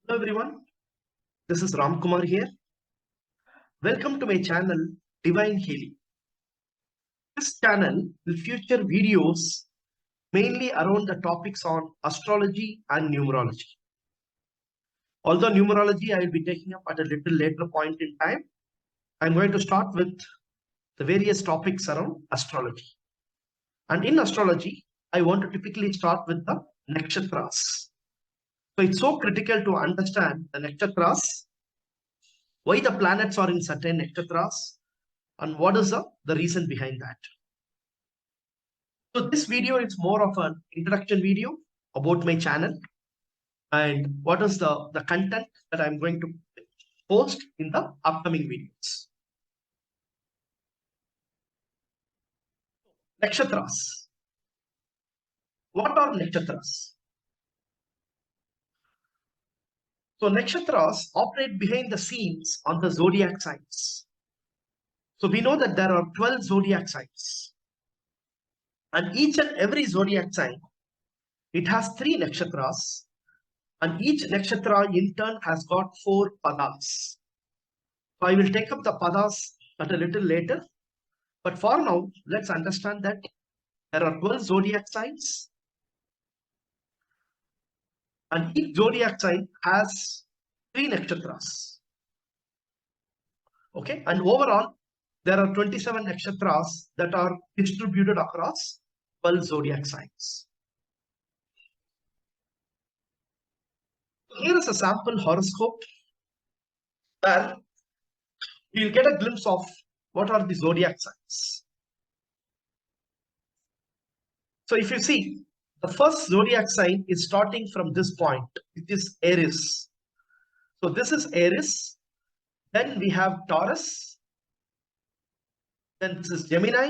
Hello everyone, this is Ram Kumar here. Welcome to my channel Divine Healing. This channel will feature videos mainly around the topics on astrology and numerology. Although numerology I will be taking up at a little later point in time, I'm going to start with the various topics around astrology. And in astrology, I want to typically start with the nakshatras. So it's so critical to understand the nakshatras, why the planets are in certain nakshatras, and what is the reason behind that. So this video is more of an introduction video about my channel and what is the content that I'm going to post in the upcoming videos. Nakshatras. What are nakshatras? So nakshatras operate behind the scenes on the zodiac signs. So we know that there are 12 zodiac signs. And each and every zodiac sign, it has 3 nakshatras. And each nakshatra in turn has got 4 padas. So I will take up the padas at a little later. But for now, let's understand that there are 12 zodiac signs. And each zodiac sign has 3 nakshatras. Okay. And overall, there are 27 nakshatras that are distributed across 12 zodiac signs. Here is a sample horoscope where you'll get a glimpse of what are the zodiac signs. So if you see, the first zodiac sign is starting from this point. It is Aries. So this is Aries. Then we have Taurus. Then this is Gemini.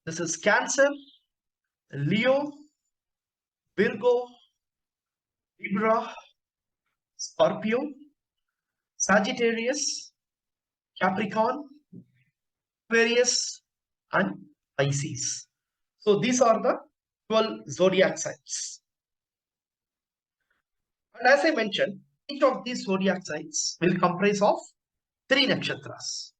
This is Cancer, Leo, Virgo, Libra, Scorpio, Sagittarius, Capricorn, Aquarius, and Pisces. So these are the 12 zodiac signs. And as I mentioned, each of these zodiac signs will comprise of 3 nakshatras.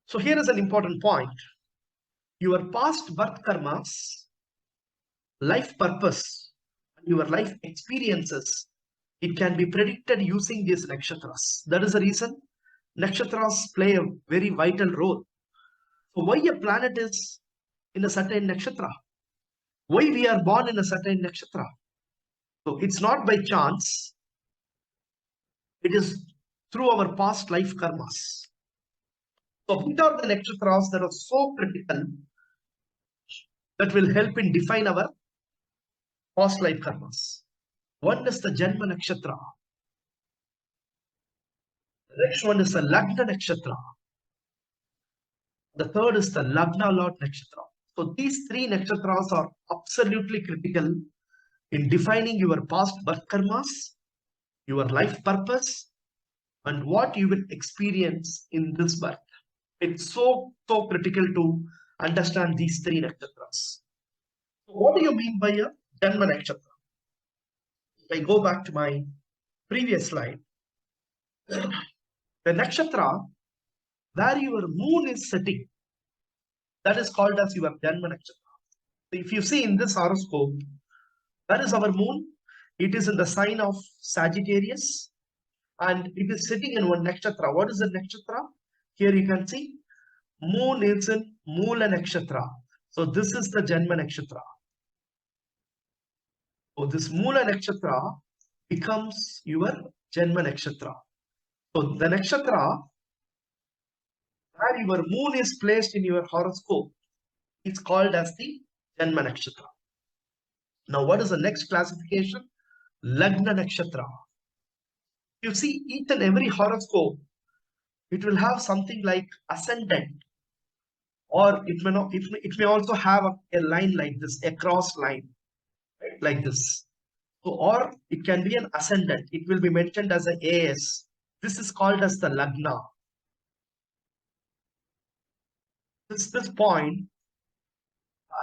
So here is an important point. Your past birth karmas, life purpose, and your life experiences, it can be predicted using these nakshatras. That is the reason nakshatras play a very vital role. So why a planet is in a certain nakshatra? Why we are born in a certain nakshatra? So it's not by chance. It is through our past life karmas. So what are the nakshatras that are so critical that will help in define our past life karmas? One is the Janma Nakshatra. The next one is the Lagna Nakshatra. The third is the Lagna Lord Nakshatra. So these 3 nakshatras are absolutely critical in defining your past birth karmas, your life purpose, and what you will experience in this birth. It's so critical to understand these 3 nakshatras. So what do you mean by a Janma Nakshatra? If I go back to my previous slide, the nakshatra where your moon is setting, that is called as your Janma Nakshatra. So if you see in this horoscope, where is our moon? It is in the sign of Sagittarius and it is sitting in one nakshatra. What is the nakshatra? Here you can see moon is in Moola Nakshatra. So this is the Janma Nakshatra. So this Moola Nakshatra becomes your Janma Nakshatra. So the nakshatra where your moon is placed in your horoscope is called as the Janma Nakshatra. Now what is the next classification? Lagna Nakshatra. You see each and every horoscope, it will have something like ascendant, or it may not, it may also have a line like this, a cross line, right? Like this. So, or it can be an ascendant. It will be mentioned as an AS. This is called as the Lagna. This point,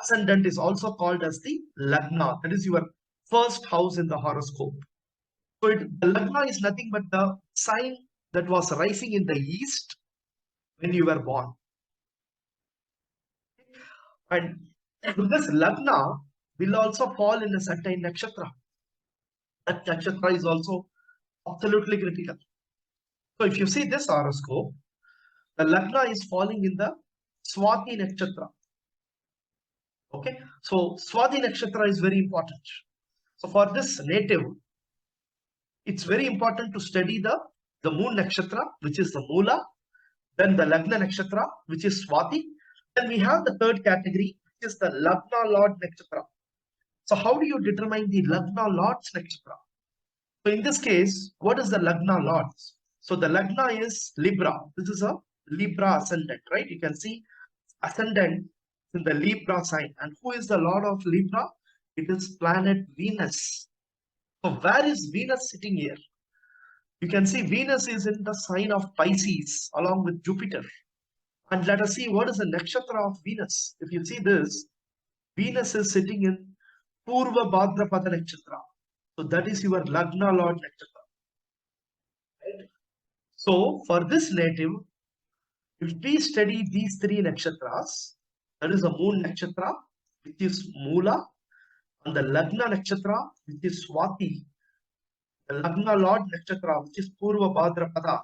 ascendant is also called as the Lagna. That is your first house in the horoscope. So the Lagna is nothing but the sign that was rising in the east when you were born. And this Lagna will also fall in a certain nakshatra. That nakshatra is also absolutely critical. So if you see this horoscope, the Lagna is falling in the Swati nakshatra. Okay, so Swati nakshatra is very important. So for this native, it's very important to study the moon nakshatra, which is the Mula, then the Lagna nakshatra, which is Swati. Then we have the third category, which is the Lagna Lord nakshatra. So how do you determine the Lagna Lord's nakshatra? So in this case, what is the Lagna Lord's? So the Lagna is Libra. This is a Libra ascendant, right? You can see ascendant in the Libra sign. And who is the Lord of Libra? It is planet Venus. So where is Venus sitting here? You can see Venus is in the sign of Pisces along with Jupiter. And let us see what is the nakshatra of Venus. If you see this, Venus is sitting in Purva Bhadrapada nakshatra. So that is your Lagna Lord nakshatra. Right? So for this native, if we study these three nakshatras, that is the moon nakshatra, which is Mula, and the Lagna nakshatra, which is Swati, the Lagna Lord nakshatra, which is Purva Bhadrapada,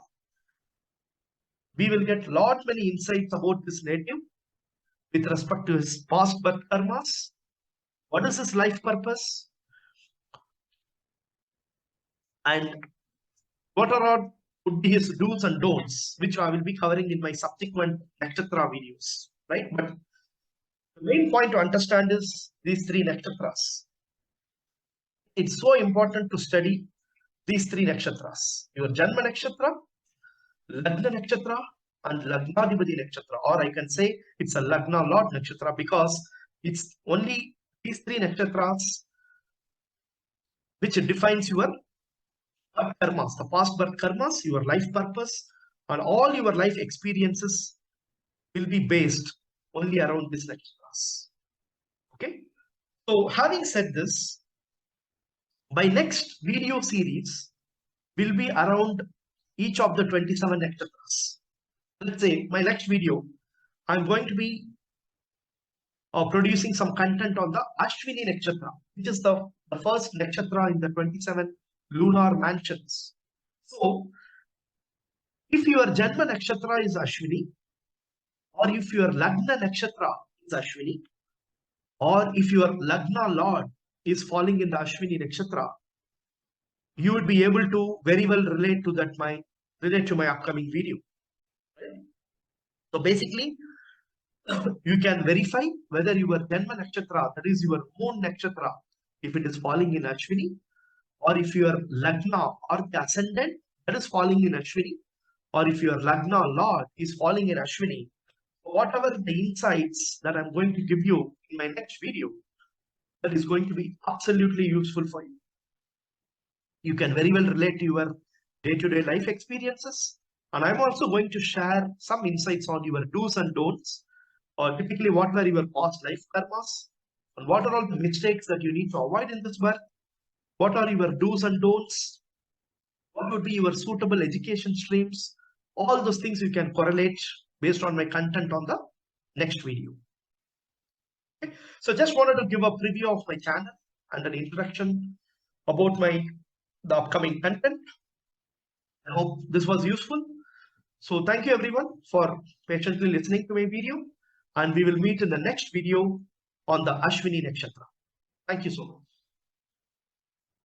we will get lot many insights about this native with respect to his past birth karmas, what is his life purpose, and what are all would be his do's and don'ts, which I will be covering in my subsequent nakshatra videos, right? But the main point to understand is these three nakshatras. It's so important to study these three nakshatras: your Janma nakshatra, Lagna nakshatra, and Lagnadipati nakshatra, or I can say it's a Lagna Lord nakshatra because it's only these three nakshatras which defines your karmas, the past birth karmas, your life purpose, and all your life experiences will be based only around these nakshatras. Okay. So having said this, my next video series will be around each of the 27 nakshatras. Let's say my next video, I'm going to be producing some content on the Ashwini nakshatra, which is the first nakshatra in the 27 lunar mansions. So if your Janma nakshatra is Ashwini, or if your Lagna nakshatra is Ashwini, or if your Lagna Lord is falling in the Ashwini nakshatra, you would be able to very well relate to my upcoming video. So basically, you can verify whether your Janma nakshatra, that is your moon nakshatra, if it is falling in Ashwini, or if your Lagna or the ascendant that is falling in Ashwini, or if your Lagna Lord is falling in Ashwini, whatever the insights that I'm going to give you in my next video, that is going to be absolutely useful for you. You can very well relate to your day-to-day life experiences. And I'm also going to share some insights on your do's and don'ts, or typically what were your past life karmas, and what are all the mistakes that you need to avoid in this birth, what are your do's and don'ts, what would be your suitable education streams. All those things you can correlate based on my content on the next video. Okay. So just wanted to give a preview of my channel and an introduction about the upcoming content. I hope this was useful. So thank you everyone for patiently listening to my video, and we will meet in the next video on the Ashwini Nakshatra. Thank you so much.